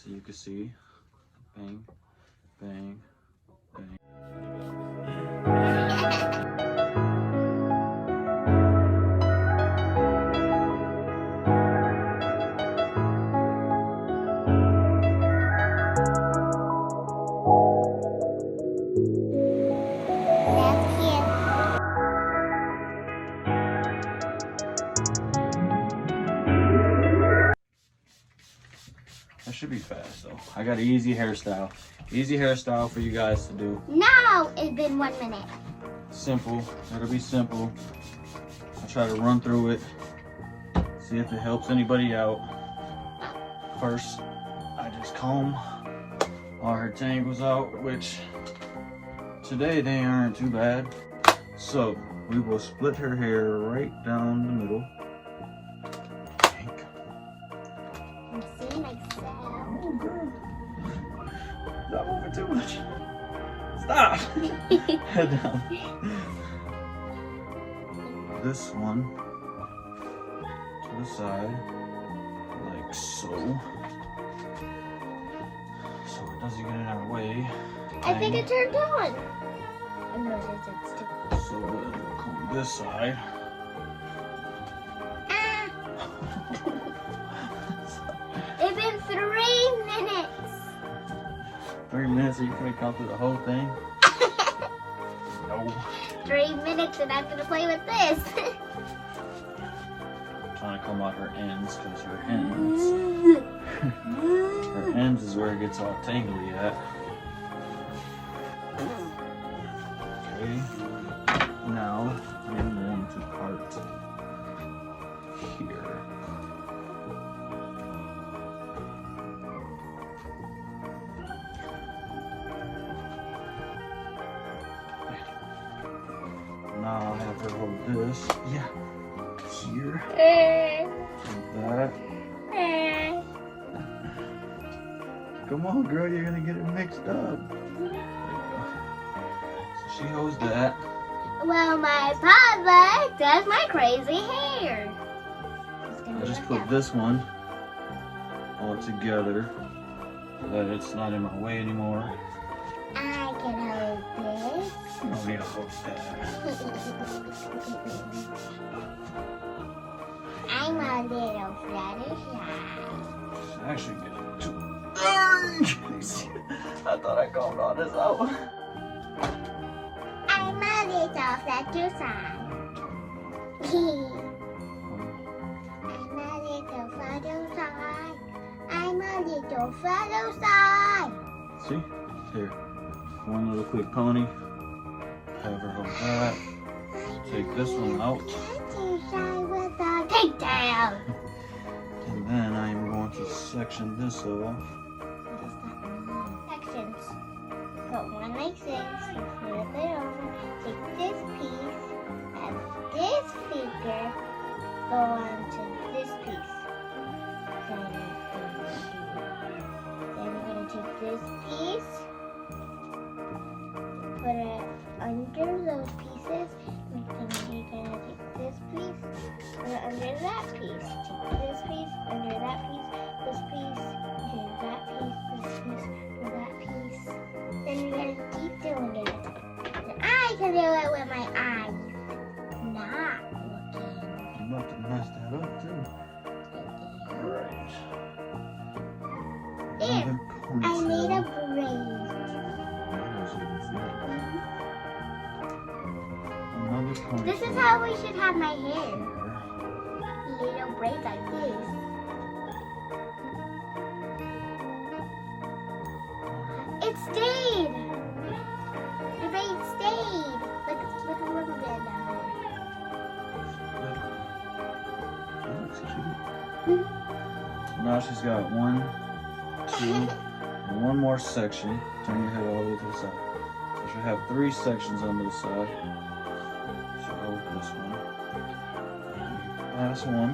so you can see. Bang, bang, bang. That should be fast though. I got an easy hairstyle. Easy hairstyle for you guys to do. No, it's been 1 minute. Simple. It'll be simple. I'll try to run through it. See if it helps anybody out. First, I just comb all her tangles out, which today they aren't too bad. So we will split her hair right down the middle. I'm seeing myself. Oh, girl. Stop moving too much. Stop. Head down. This one to the side, like so. So it doesn't get in our way. I think it turned on. Oh, no, it's still. So we'll comb this side. Ah. It's been 3 minutes. 3 minutes, are you gonna count through the whole thing? No. 3 minutes and I'm gonna play with this. I'm trying to comb out her ends because her ends is where it gets all tangly at. Okay. Now I'm going to part here. Now I'll have her hold this. Yeah. Here. Like that. Come on, girl, you're gonna get it mixed up. There you go. So she holds that. Well, my papa does my crazy hair. I just put this one all together so that it's not in my way anymore. I can hold this. I don't need to hold that. I'm a little Fluttershy. I actually get it too. I thought I combed all this out. I'm a little Fluttershy. I'm a little Fluttershy. I'm a little Fluttershy. See? Here. One little quick pony. Have her hold that. Take this one out. Take down. And then I'm going to section this off. Sections. Put one like this, flip it over, take this piece, have this figure go onto this piece. Then we're going to take this piece, put it under those pieces, and then you're going to take this piece, put it under that piece, take this piece, under that piece, this piece, under that piece, this piece, under that piece. Then you're going to keep doing it. And I can do it with my eyes not looking. I'm about to mess that up too. Right. There, I made a braid. Another ponytail. This is how we should have my hair. Little braids like this. It stayed. The braid stayed. Look a rubber band down That looks cute. Now she's got 1, 2, and one more section. Turn your head all the way to the side. So she'll have 3 sections on the side. So hold this one. Last one.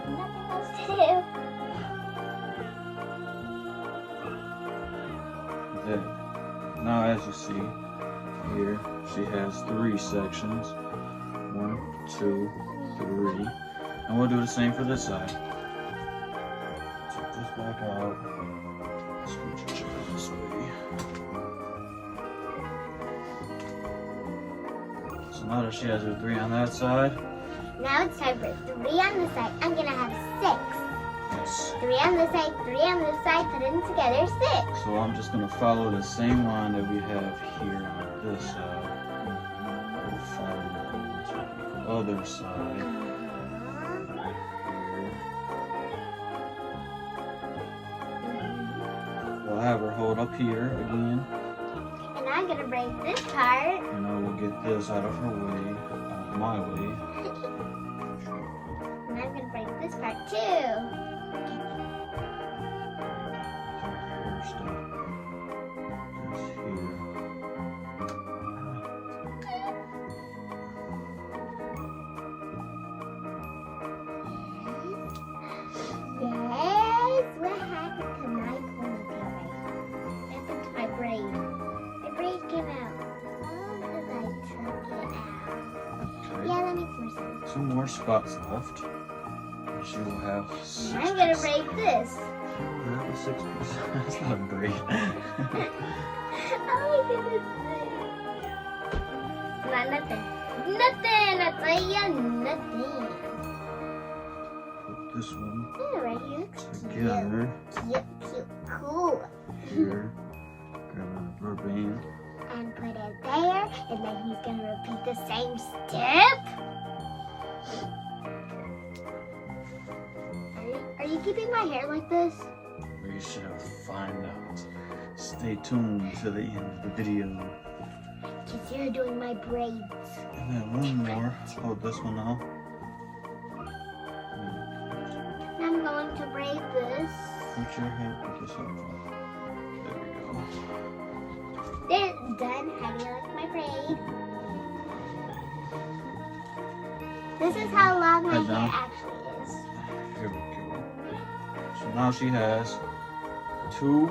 Nothing else to do. There. Now as you see here, she has 3 sections. 1, 2, 3. And we'll do the same for this side. Take this back out. Scooch it this way. So now that she has her 3 on that side. Now it's time for 3 on this side. I'm gonna have 6. Yes. 3 on this side, 3 on this side, put them together, 6. So I'm just gonna follow the same line that we have here on this side. We'll follow the other side. We'll have her hold up here again. And I'm gonna braid this part. And I will get this out of her way, out of my way. And I'm gonna braid this part too. Hair stuff is here. Yes, what happened to my ponytail right here? What happened to my braid? My braid came out. Oh, because I took it out. Okay. Yeah, that makes more sense. 2 more spots left. And she will have 6 I'm gonna pieces. braid this. She will have a 6 piece. That's not a braid. Oh my goodness. Not nothing. Nothing! I tell you, nothing. Put this one Yeah, right here. together. Cute, cool. Here. Grab another rubber band. And put it there, and then he's gonna repeat the same step. Are you keeping my hair like this? We shall find out. Stay tuned to the end of the video. Because you're doing my braids. And then one more. Hold this one out. I'm going to braid this. Put your hand, put this up. There we go. There, done. How do you like my braid? This is how long my Head hair down. actually is. Here we go. So now she has 2,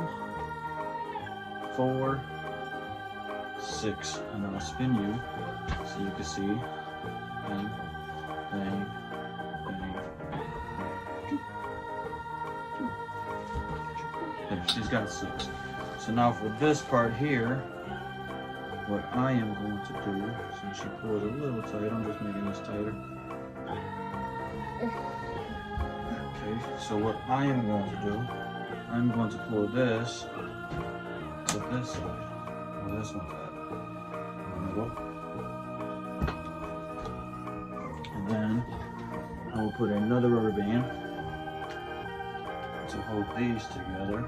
4, 6. And I'll spin you so you can see. Bang, bang, bang. There, she's got 6. So now for this part here, what I am going to do, since she pulled a little tight, I'm just making this tighter. Okay, so what I am going to do, I'm going to pull this to this side, where this one's at. Middle. And then I will put another rubber band to hold these together.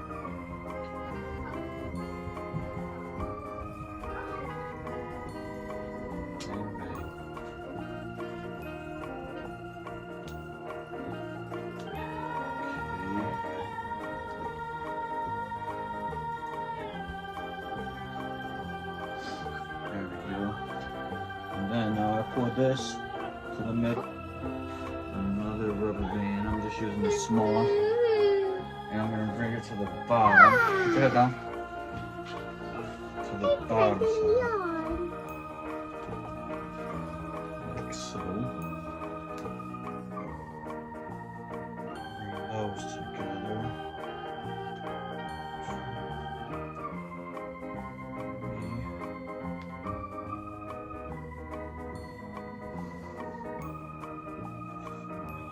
Bang, bang. There we go. And then now I pull this to the middle. Another rubber band. I'm just using the small. And I'm going to bring it to the bottom. Put your head down. To the bottom side. Like so. Bring those together.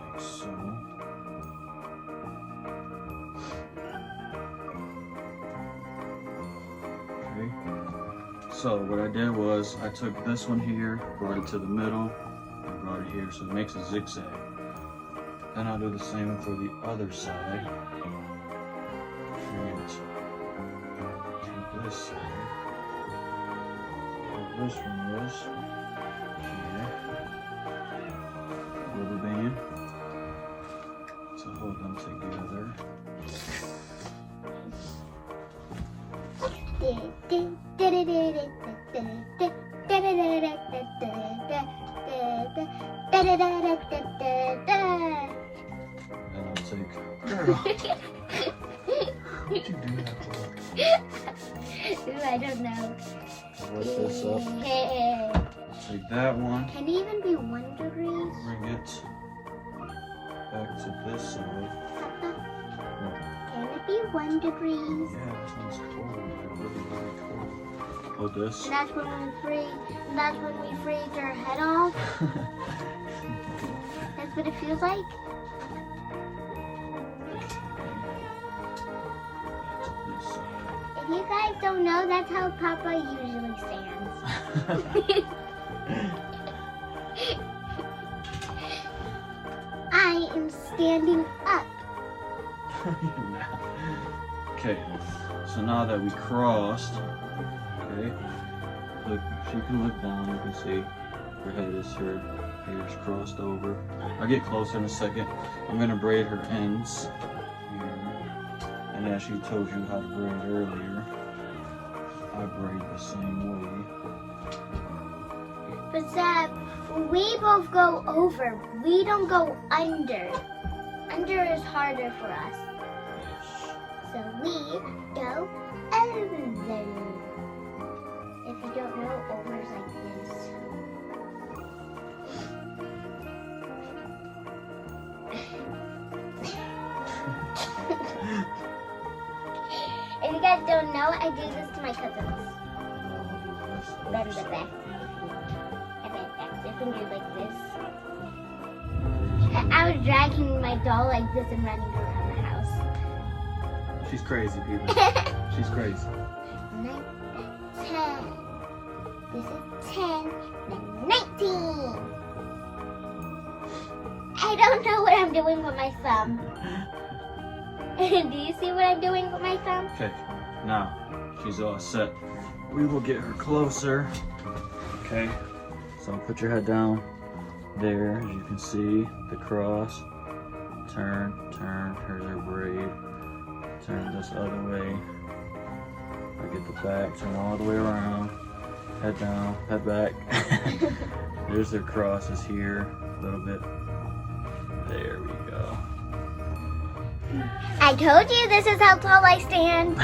Like so. Okay. So what I did was I took this one here, brought it to the middle, and brought it here, so it makes a zigzag. Then I'll do the same for the other side. Bring it to this side. Where this one was here. Rubber band to hold them together. Then I'll take. Girl, what'd you do that for? I don't know. Lift this up. Take that one. Can it even be 1 degree? Bring it back to this side. Can it be 1 degree? Yeah, this one's cold. Really, really cold. Hold this. And that's when we freeze our head off. That's what it feels like. This side. If you guys don't know, that's how Papa usually stands. I am standing up. Okay, so now that we crossed, okay, look, she can look down, you can see her head is her hair's crossed over. I'll get closer in a second. I'm gonna braid her ends here. And as she told you how to braid earlier, I braid the same way. But Zab, we both go over. We don't go under. Under is harder for us. So we go over. If you don't know, over is like this. If you guys don't know, I do this to my cousins. Bend the back. I bend back their fingers like this. I was dragging my doll like this and running around the house. She's crazy, people. She's crazy. 9, 10. This is 10, then 19. I don't know what I'm doing with my thumb. Do you see what I'm doing with my thumb? Okay, now she's all set. We will get her closer. Okay, so put your head down there. As you can see, the cross. Turn. Here's her braid. Turn this other way. I get the back. Turn all the way around. Head down. Head back. There's her crosses here. A little bit. There we go. I told you this is how tall I stand.